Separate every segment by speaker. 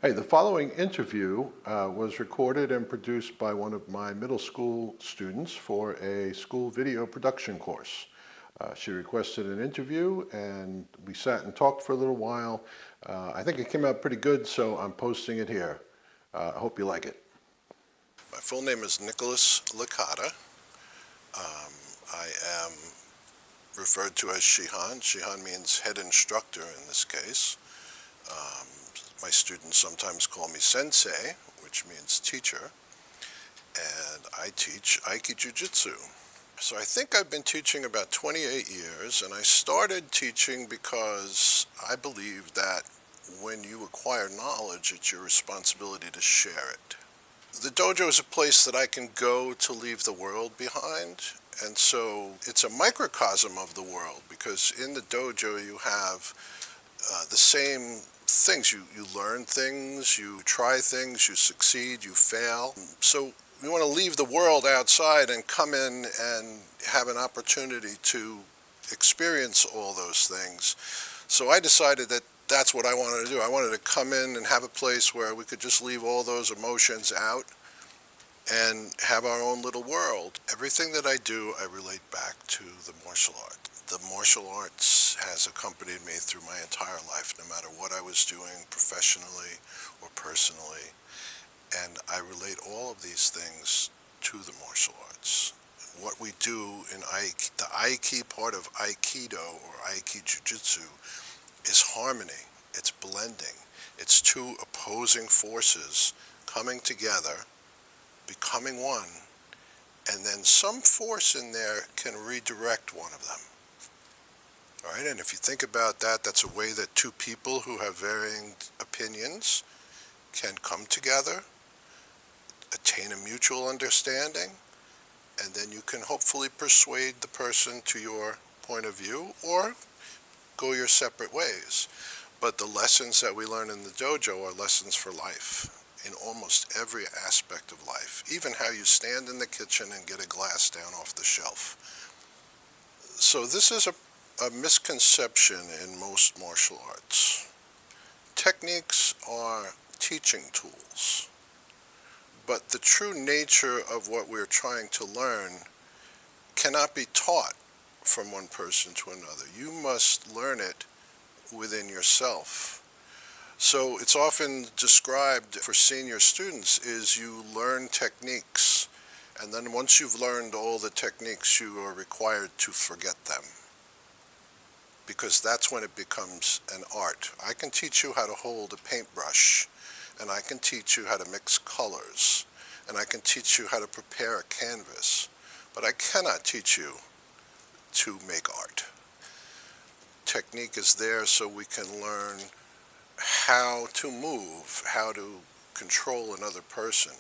Speaker 1: Hey, the following interview was recorded and produced by one of my middle school students for a school video production course. She requested an interview and we sat and talked for a little while. I think it came out pretty good, so I'm posting it here. I hope you like it. My full name is Nicholas Licata. I am referred to as Shihan. Shihan means head instructor in this case. My students sometimes call me sensei, which means teacher, and I teach Aikijujutsu. So I think I've been teaching about 28 years, and I started teaching because I believe that when you acquire knowledge, it's your responsibility to share it. The dojo is a place that I can go to leave the world behind, and so it's a microcosm of the world, because in the dojo you have the same things. You learn things, you try things, you succeed, you fail. So we want to leave the world outside and come in and have an opportunity to experience all those things. So I decided that that's what I wanted to do. I wanted to come in and have a place where we could just leave all those emotions out and have our own little world. Everything that I do, I relate back to the martial art. The martial arts has accompanied me through my entire life, no matter what I was doing professionally or personally. And I relate all of these things to the martial arts. What we do in the Aiki part of Aikido or Aikijujutsu is harmony. It's blending. It's two opposing forces coming together, becoming one, and then some force in there can redirect one of them. All right, and if you think about that, that's a way that two people who have varying opinions can come together, attain a mutual understanding, and then you can hopefully persuade the person to your point of view or go your separate ways. But the lessons that we learn in the dojo are lessons for life, in almost every aspect of life, even how you stand in the kitchen and get a glass down off the shelf. So this is a misconception in most martial arts. Techniques are teaching tools, but the true nature of what we're trying to learn cannot be taught from one person to another. You must learn it within yourself. So it's often described for senior students is you learn techniques, and then once you've learned all the techniques, you are required to forget them, because that's when it becomes an art. I can teach you how to hold a paintbrush, and I can teach you how to mix colors, and I can teach you how to prepare a canvas, but I cannot teach you to make art. Technique is there so we can learn how to move, how to control another person,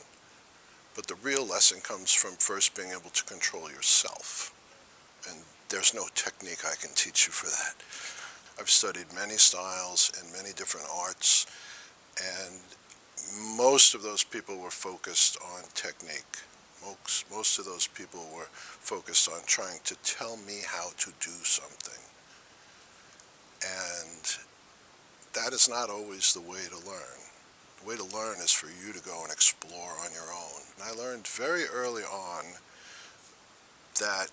Speaker 1: but the real lesson comes from first being able to control yourself, and there's no technique I can teach you for that. I've studied many styles and many different arts, and most of those people were focused on technique. Most of those people were focused on trying to tell me how to do something. And that is not always the way to learn. The way to learn is for you to go and explore on your own. And I learned very early on that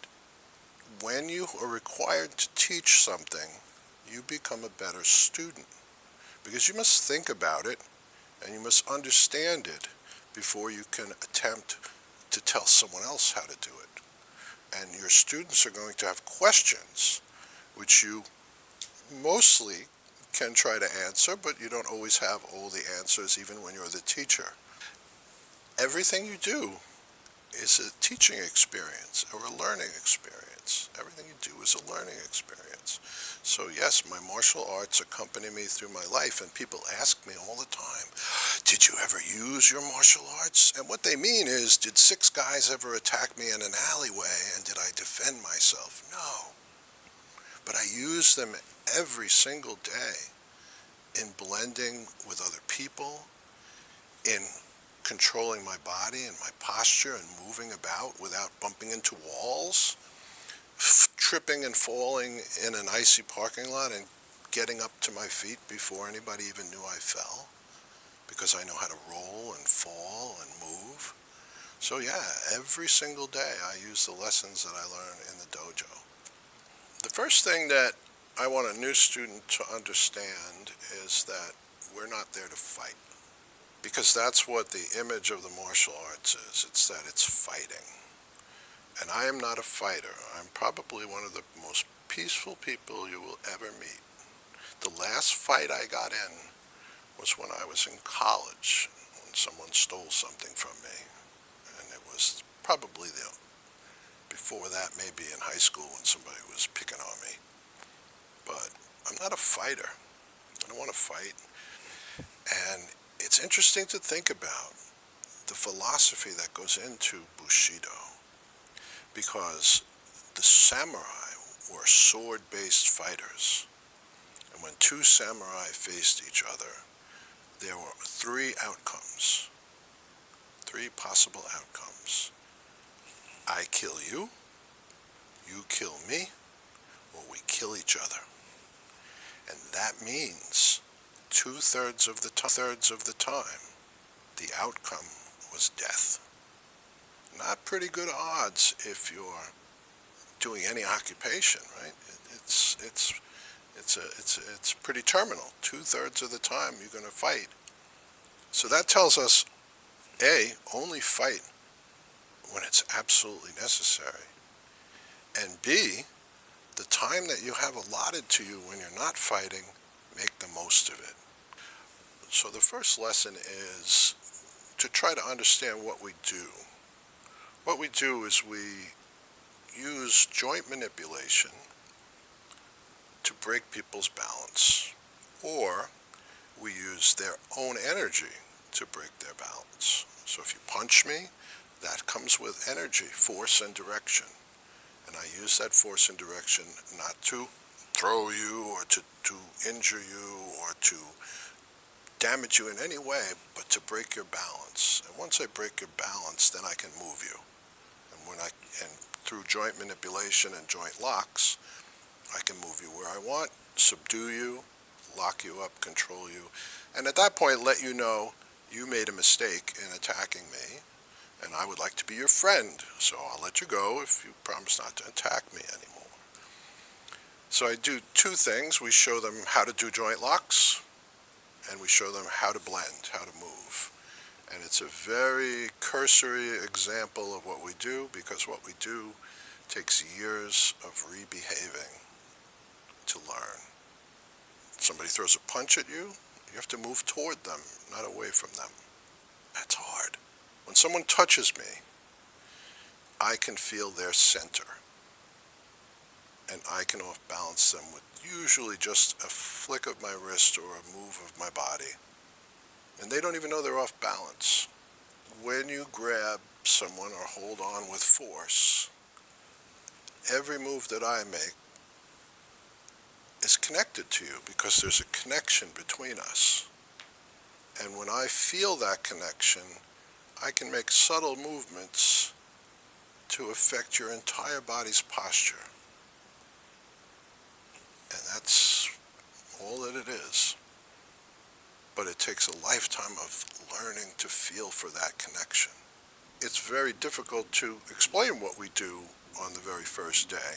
Speaker 1: when you are required to teach something, you become a better student, because you must think about it and you must understand it before you can attempt to tell someone else how to do it. And your students are going to have questions which you mostly can try to answer, but you don't always have all the answers even when you're the teacher. Everything you do is a teaching experience or a learning experience. Everything you do is a learning experience. So yes, my martial arts accompany me through my life, and people ask me all the time, did you ever use your martial arts? And what they mean is, did 6 guys ever attack me in an alleyway and did I defend myself? No. But I use them every single day in blending with other people, in controlling my body and my posture and moving about without bumping into walls, tripping and falling in an icy parking lot and getting up to my feet before anybody even knew I fell. because I know how to roll and fall and move. So yeah, every single day I use the lessons that I learn in the dojo. The first thing that I want a new student to understand is that we're not there to fight, because that's what the image of the martial arts is. It's that it's fighting. And I am not a fighter. I'm probably one of the most peaceful people you will ever meet. The last fight I got in was when I was in college, when someone stole something from me. And it was probably before that, maybe in high school when somebody was picking on me. But I'm not a fighter. I don't want to fight. And it's interesting to think about the philosophy that goes into Bushido, because the samurai were sword-based fighters. And when two samurai faced each other, there were three outcomes, three possible outcomes. I kill you, you kill me, or we kill each other. And that means two-thirds of the time, the outcome was death. Not pretty good odds if you're doing any occupation, right? It's pretty terminal. Two-thirds of the time you're going to fight. So that tells us, A, only fight when it's absolutely necessary. And B, the time that you have allotted to you when you're not fighting, make the most of it. So the first lesson is to try to understand what we do. What we do is we use joint manipulation to break people's balance, or we use their own energy to break their balance. So if you punch me, that comes with energy, force, and direction. And I use that force and direction not to throw you or to injure you or to damage you in any way, but to break your balance. And once I break your balance, then I can move you. And through joint manipulation and joint locks, I can move you where I want, subdue you, lock you up, control you, and at that point let you know you made a mistake in attacking me, and I would like to be your friend, so I'll let you go if you promise not to attack me anymore. So I do two things. We show them how to do joint locks, and we show them how to blend, how to move. And it's a very cursory example of what we do, because what we do takes years of rebehaving to learn. Somebody throws a punch at you, you have to move toward them, not away from them. That's hard. When someone touches me, I can feel their center, and I can off-balance them with usually just a flick of my wrist or a move of my body. And they don't even know they're off balance. When you grab someone or hold on with force, every move that I make is connected to you, because there's a connection between us. And when I feel that connection, I can make subtle movements to affect your entire body's posture. And that's all that it is. But it takes a lifetime of learning to feel for that connection. It's very difficult to explain what we do on the very first day,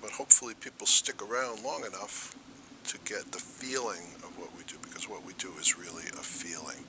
Speaker 1: but hopefully people stick around long enough to get the feeling of what we do, because what we do is really a feeling.